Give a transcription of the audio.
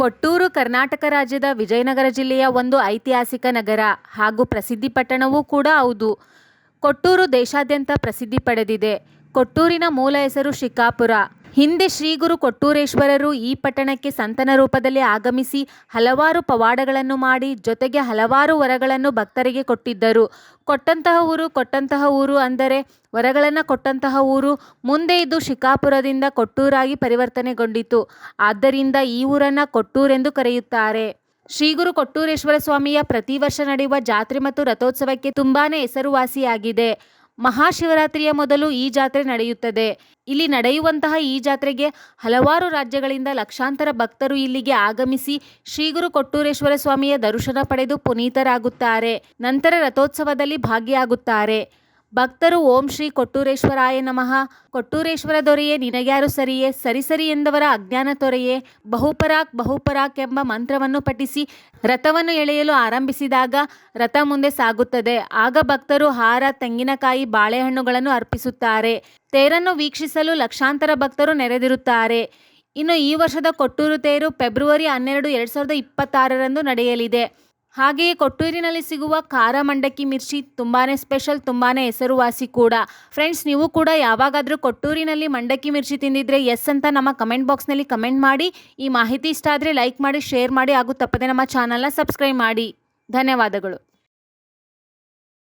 ಕೊಟ್ಟೂರು ಕರ್ನಾಟಕ ರಾಜ್ಯದ ವಿಜಯನಗರ ಜಿಲ್ಲೆಯ ಒಂದು ಐತಿಹಾಸಿಕ ನಗರ ಹಾಗೂ ಪ್ರಸಿದ್ಧಿ ಪಟ್ಟಣವೂ ಕೂಡ ಹೌದು. ಕೊಟ್ಟೂರು ದೇಶಾದ್ಯಂತ ಪ್ರಸಿದ್ಧಿ ಪಡೆದಿದೆ. ಕೊಟ್ಟೂರಿನ ಮೂಲ ಹೆಸರು ಶಿಕಾಪುರ. ಹಿಂದೆ ಶ್ರೀ ಗುರು ಕೊಟ್ಟೂರೇಶ್ವರರು ಈ ಪಟ್ಟಣಕ್ಕೆ ಸಂತನ ರೂಪದಲ್ಲಿ ಆಗಮಿಸಿ ಹಲವಾರು ಪವಾಡಗಳನ್ನು ಮಾಡಿ ಜೊತೆಗೆ ಹಲವಾರು ವರಗಳನ್ನು ಭಕ್ತರಿಗೆ ಕೊಟ್ಟಿದ್ದರು. ಕೊಟ್ಟಂತಹ ಊರು ಅಂದರೆ ವರಗಳನ್ನು ಕೊಟ್ಟಂತಹ ಊರು. ಮುಂದೆ ಇದು ಶಿಕಾಪುರದಿಂದ ಕೊಟ್ಟೂರಾಗಿ ಪರಿವರ್ತನೆಗೊಂಡಿತು. ಆದ್ದರಿಂದ ಈ ಊರನ್ನು ಕೊಟ್ಟೂರೆಂದು ಕರೆಯುತ್ತಾರೆ. ಶ್ರೀ ಗುರು ಕೊಟ್ಟೂರೇಶ್ವರ ಸ್ವಾಮಿಯ ಪ್ರತಿ ವರ್ಷ ನಡೆಯುವ ಜಾತ್ರೆ ಮತ್ತು ರಥೋತ್ಸವಕ್ಕೆ ತುಂಬಾನೇ ಹೆಸರುವಾಸಿಯಾಗಿದೆ. ಮಹಾಶಿವರಾತ್ರಿಯ ಮೊದಲು ಈ ಜಾತ್ರೆ ನಡೆಯುತ್ತದೆ. ಇಲ್ಲಿ ನಡೆಯುವಂತಹ ಈ ಜಾತ್ರೆಗೆ ಹಲವಾರು ರಾಜ್ಯಗಳಿಂದ ಲಕ್ಷಾಂತರ ಭಕ್ತರು ಇಲ್ಲಿಗೆ ಆಗಮಿಸಿ ಶ್ರೀ ಗುರು ಕೊಟ್ಟೂರೇಶ್ವರ ಸ್ವಾಮಿಯ ದರ್ಶನ ಪಡೆದು ಪುನೀತರಾಗುತ್ತಾರೆ. ನಂತರ ರಥೋತ್ಸವದಲ್ಲಿ ಭಾಗಿಯಾಗುತ್ತಾರೆ. ಭಕ್ತರು ಓಂ ಶ್ರೀ ಕೊಟ್ಟೂರೇಶ್ವರಾಯ ನಮಃ, ಕೊಟ್ಟೂರೇಶ್ವರ ದೊರೆಯೇ ನಿನಗ್ಯಾರು ಸರಿಯೇ, ಸರಿ ಎಂದವರ ಅಜ್ಞಾನ ತೊರೆಯೇ, ಬಹುಪರಾಕ್ ಎಂಬ ಮಂತ್ರವನ್ನು ಪಠಿಸಿ ರಥವನ್ನು ಎಳೆಯಲು ಆರಂಭಿಸಿದಾಗ ರಥ ಮುಂದೆ ಸಾಗುತ್ತದೆ. ಆಗ ಭಕ್ತರು ಹಾರ, ತೆಂಗಿನಕಾಯಿ, ಬಾಳೆಹಣ್ಣುಗಳನ್ನು ಅರ್ಪಿಸುತ್ತಾರೆ. ತೇರನ್ನು ವೀಕ್ಷಿಸಲು ಲಕ್ಷಾಂತರ ಭಕ್ತರು ನೆರೆದಿರುತ್ತಾರೆ. ಇನ್ನು ಈ ವರ್ಷದ ಕೊಟ್ಟೂರು ತೇರು ಫೆಬ್ರವರಿ 12, 2026ರಂದು ನಡೆಯಲಿದೆ. ಹಾಗೆಯೇ ಕೊಟ್ಟೂರಿನಲ್ಲಿ ಸಿಗುವ ಖಾರ ಮಂಡಕ್ಕಿ ಮಿರ್ಚಿ ತುಂಬಾನೇ ಸ್ಪೆಷಲ್, ತುಂಬಾನೇ ಹೆಸರುವಾಸಿ ಕೂಡ. ಫ್ರೆಂಡ್ಸ್, ನೀವು ಕೂಡ ಯಾವಾಗಾದರೂ ಕೊಟ್ಟೂರಿನಲ್ಲಿ ಮಂಡಕ್ಕಿ ಮಿರ್ಚಿ ತಿಂದಿದ್ರೆ ಎಸ್ ಅಂತ ನಮ್ಮ ಕಮೆಂಟ್ ಬಾಕ್ಸ್ನಲ್ಲಿ ಕಮೆಂಟ್ ಮಾಡಿ. ಈ ಮಾಹಿತಿ ಇಷ್ಟ ಆದರೆ ಲೈಕ್ ಮಾಡಿ, ಶೇರ್ ಮಾಡಿ ಹಾಗೂ ತಪ್ಪದೆ ನಮ್ಮ ಚಾನಲ್ನ ಸಬ್ಸ್ಕ್ರೈಬ್ ಮಾಡಿ. ಧನ್ಯವಾದಗಳು.